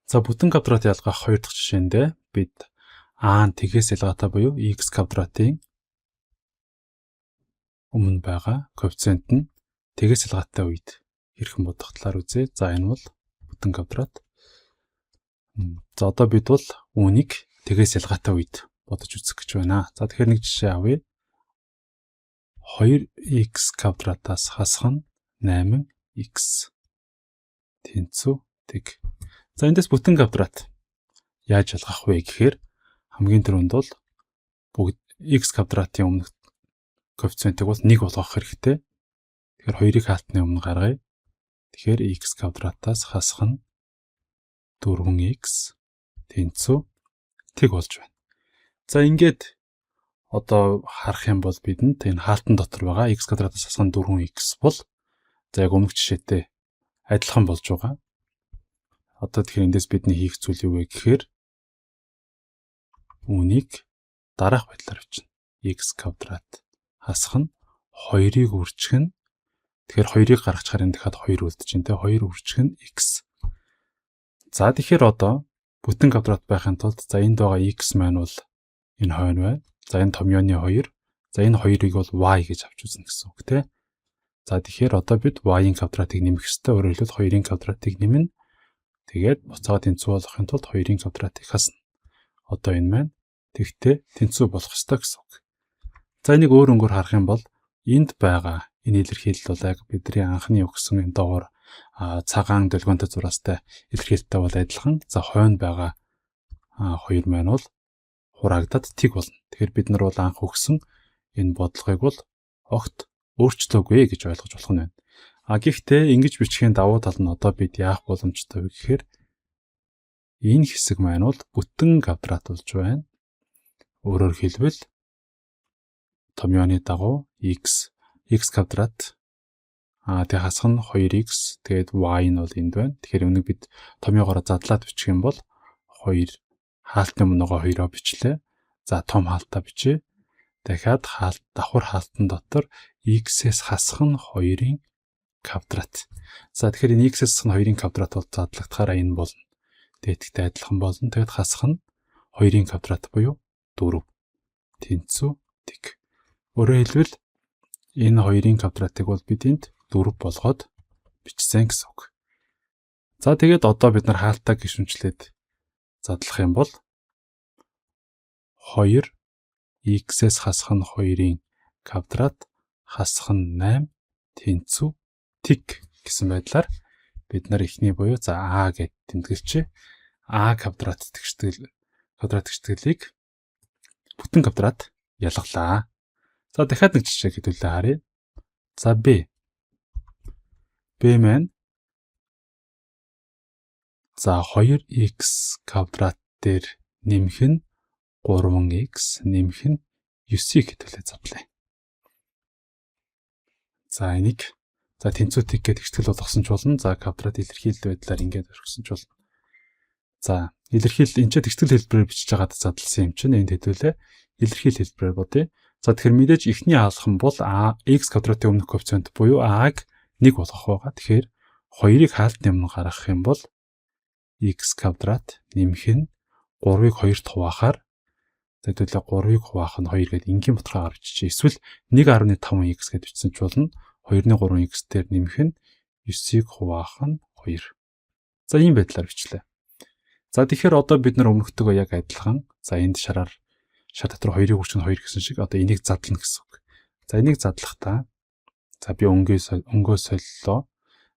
За бүтэн квадрат ялгах хоёр дахь жишээндээ бид А нь тэгээс ялгаатай буюу x квадратын өмнө байгаа коэффициент нь тэгээс ялгаатай үед хэрхэн бодох талаар үзье. За энэ бол бүтэн квадрат. За одоо бид бол үүнийг тэгээс ялгаатай үед бодож үзэх гэж байна. За тэгэхээр нэг жишээ авъя. 2x квадратаас хасах нь 8x тэнцүү тэг. За эндээс бүтэн квадрат яаж ялгах вэ гэхээр хамгийн түрүүнд бол бүгд x квадратын өмнөх коэффициентийг бол 1 болгох хэрэгтэй. Тэгэхээр 2-ыг хаалтны өмнө гаргая. Тэгэхээр x квадратаас хасах нь 4x тэнцүү тэг болж байна. За ингээд одоо харах юм бол бидэнд энэ хаалтан дотор байгаа x квадратаас хасах нь 4x бол за яг өмнөх жишээтэй адилхан болж байгаа. Одоо тэгэхээр эндээс бидний хийх зүйл юу вэ гэхээр үүнийг дараах байдлаар бичнэ. X квадрат хасах нь 2-ыг үржих нь тэгэхээр 2-ыг гаргачихаар энэ дахиад 2 үлдэж байна те 2 үржих нь x. За тэгэхээр одоо бүтэн квадрат байхын тулд за энд байгаа x маань бол энэ хойно байна. За энэ томьёоны 2. За энэ 2-ыг бол y гэж авч үзнэ гэсэн үг те. За тэгэхээр одоо бид y-ийн квадратыг нэмэх ёстой. Өөрөөр хэлбэл 2-ийн квадратыг нэмнэ. Тэгээд буцаага тэнцүү болохын тулд 2-ийн квадратыг хасна. Одоо энэ маань тэгтээ тэнцүү болох ёстой гэсэн үг. За энийг өөр өнгөөр харах юм бол энд байгаа энэ илэрхийлэл бол яг бидний анхны өгсөн энэ доогоор цагаан долгионтой зураастай илэрхийлэлтэй бол адилхан. За хойно байгаа хоёр маань бол хураагдаад тэг болно. Тэгэхээр бид нар бол анх өгсөн энэ бодлогыг бол огт өөрчлөөгүй гэж ойлгож болох нь байна. Гэхдээ ингэж бичихийн давуу тал нь одоо бид яах боломжтой вэ гэхээр энэ хэсэг маань бол бүтэн квадрат болж байна. Өөрөөр хэлбэл томьёоны дагуу x квадрат тэг хасах нь 2x тэгээд y нь бол энд байна. Тэгэхээр үүнийг бид томьёогоор задлаад бичих юм бол 2 хаалтны өмнөгөө 2-оо бичлээ. За том хаалтаа бичээ. Дахиад давхар хаалтан дотор x-с хасах нь 2-ийн квадрат. За тэгэхээр энэ x-с хасах нь 2-ийн квадрат бол задлагдахаараа энэ болно. Дээдхтэй адилхан болно. Тэгэд хасах нь 2-ийн квадрат буюу 4 тэнцүү тэг. Өөрөөр хэлбэл энэ 2-ийн квадратыг бол бид энд 4 болгоод бичсэн гэсэн үг. За тэгээд одоо бид нар хаалтаа гишүүнчлээд задлах юм бол 2 x-с хасах нь 2-ийн квадрат хасах нь 8 тэнцүү тэг гэсэн байдлаар бид нар эхний буюу за а гэд тэмдэглэжээ. А квадрат тэгшгэлийг бүтэн квадрат ялгалаа. За дахиад нэг жишээ хэдүүлээ харъя. За b маань за 2x квадрат дээр нэмэх нь 3x нэмэх нь 9-ийг хэдүүлээ задлаа. За энийг за тэнцүү тэг гэдэг тэгшгэл болгосон ч болно. За квадрат илэрхийлэл байдлаар ингээд өргөсөн ч болно. За илэрхийлэл энэ ч тэгшгэл хэлбэрээр бичиж байгаад задлсан юм чинь энд хэдүүлээ илэрхийлэл хэлбэрээр бодъё. За тэгэхээр мэдээж эхний хаалхан бол x квадратын өмнөх коэффициент буюу a-г 1 болгох байгаа. Тэгэхээр 2-ыг хаалтны өмнө гаргах юм бол x квадрат нэмэх нь 3-ыг 2-т хуваахаар за хэдүүлээ 3-ыг хуваах нь 2 гэдэг энгийн ботгоо гаргаж чий. Эсвэл 1.5x гэж бичсэн ч болно. 2-ны 3x дээр нэмэх нь 9-ийг хуваах нь 2. За ийм байдлаар бичлээ. За тэгэхээр одоо бид нар өмнөхтэйгөө яг адилхан. За энд шар дотор 2-ыг үржих нь 2 гэсэн шиг одоо энийг задлана гэсэн үг. За энийг задлахдаа за би өнгөө солилоо.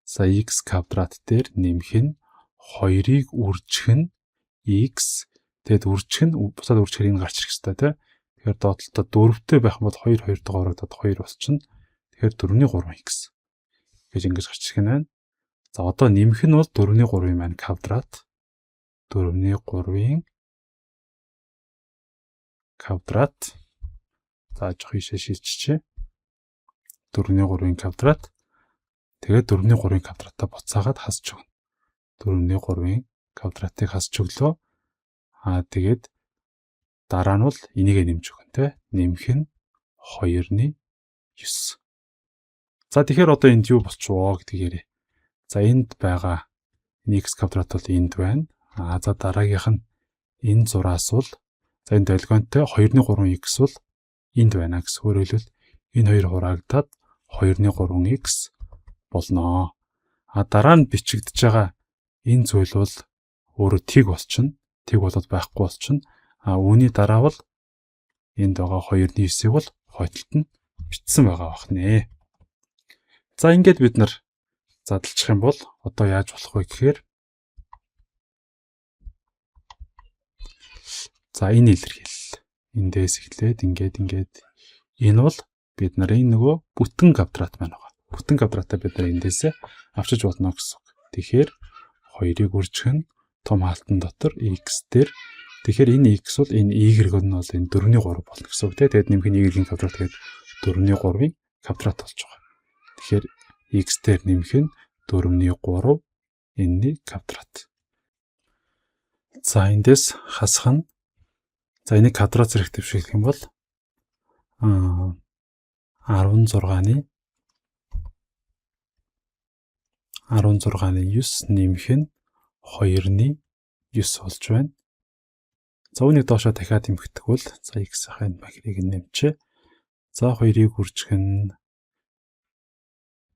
За x квадрат дээр нэмэх нь 2-ыг үржих нь x тэгэд үржих нь бусад үржих хэрэг гарч ирэх хэрэгтэй тий. Тэгэхээр доотлолтод 4-тэй байх юм бол 2 2-тойгоо ороод 2 босчихно. Тэгэхээр 4-ний 3x гэж ингэж гарч ирэх нь байна. За одоо нэмэх нь бол 4-ний 3-ын маань квадрат 4-ний 3-ын квадрат за жоох ийшээ шилжчихье. 4-ний 3-ын квадрат тэгээд 4-ний 3-ын квадратаа буцаагаад хасж өгнө. 4-ний 3-ын квадратыг хасж өглөө. Тэгээд дараа нь бол энийгээ нэмж өгнө те. Нэмэх нь 2-ны 9. За тэгэхээр одоо энд юу болчихвоо гэдгийг ярив. За энд байгаа x квадрат бол энд байна. За дараагийнх нь энэ зураас бол за энэ долгионтой 2-ны 3x бол энд байна гэсэн. Өөрөөр хэлбэл энэ хоёр хураагдаад 2-ны 3x болно. Дараа нь бичигдэж байгаа энэ зүйл бол өөрөө тэг болчихно. Тэг болоод байхгүй болчихно. Үүний дараа бол энд байгаа 2-ны 9-ийг бол хойдолд нь бичсэн байгаа бахнэ. За ингээд бид нар задлчих юм бол одоо яаж болох вэ гэхээр за энэ илэрхийлэл. Эндээс эхлээд ингээд энэ бол бид нарын нөгөө бүтэн квадрат маань байгаа. Бүтэн квадратаа бид нар эндээсээ авчиж болно гэсэн үг. Тэгэхээр 2-ыг үржих нь том хаалтан дотор x дээр. Тэгэхээр энэ x бол энэ y нь бол энэ 4-ний 3 болно гэсэн үг. Тэгээд нэмэх нь y-ийн квадрат тэгээд 4-ний 3-ийн квадрат болж байгаа. Тэгэхээр x дээр нэмэх нь 4-ний 3 энэний квадрат. За эндээс хасах нь за энийг квадрат зэрэг төвшүүлэх юм бол 16-ны 9 нэмэх нь 2-ны 9 болж байна. За үүнийг доошоо дахиад нэмэгдэхүүл за x-ийн махирыг нэмчээ. За 2-ыг үржих нь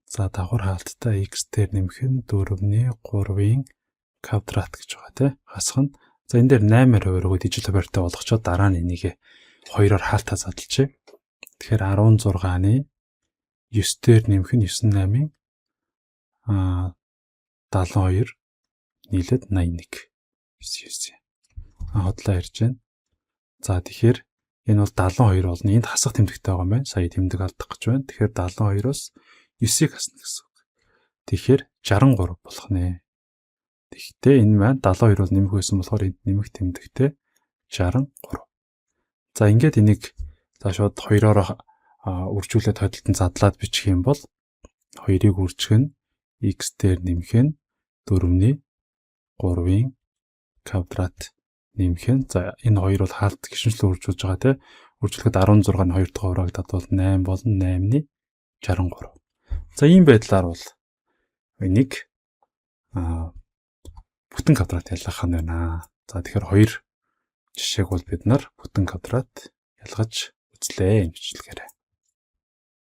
за давхар хаалттай x дээр нэмэх нь 4-ний 3-ийн квадрат гэж байгаа тийм. Хасах нь за энэ дээр 8-аар хувааргууд ижил хуваартай болгочоод дараа нь энийг 2-оор хаалтаа задлжээ. Тэгэхээр 16-ны 9 дээр нэмэх нь 9-8-ийн 72 нийлээд 81. 99. Хотлоо ирж байна. За тэгэхээр энэ бол 72 болно. Энд хасах тэмдэгтэй байгаа юм байна. Сая тэмдэг алдах гэж байна. Тэгэхээр 72-оос 9-ийг хасна гэсэн үг. Тэгэхээр 63 болох нэ. Тэгэхдээ энэ маань 72 бол нэмэх байсан болохоор энд нэмэх тэмдэгтэй 63. За ингээд энийг за шууд 2-оор үржүүлээд хойдолд нь задлаад бичих юм бол 2-ыг үржих нь x дээр нэмэх нь 4-ний 3-ийн квадрат нэмэх нь за энэ хоёр бол хаалт гişнчлэн үржүүлж байгаа тийм. Үржүүлэхэд 16-ны 2 дахь хураагдаад бол 8 болно. 8-ны 63. За ийм байдлаар бол энийг бүтэн квадрат ялгах нь байна. За тэгэхээр хоёр жишээг бол бид нар бүтэн квадрат ялгаж үзлээ энэ бичлэгээрээ.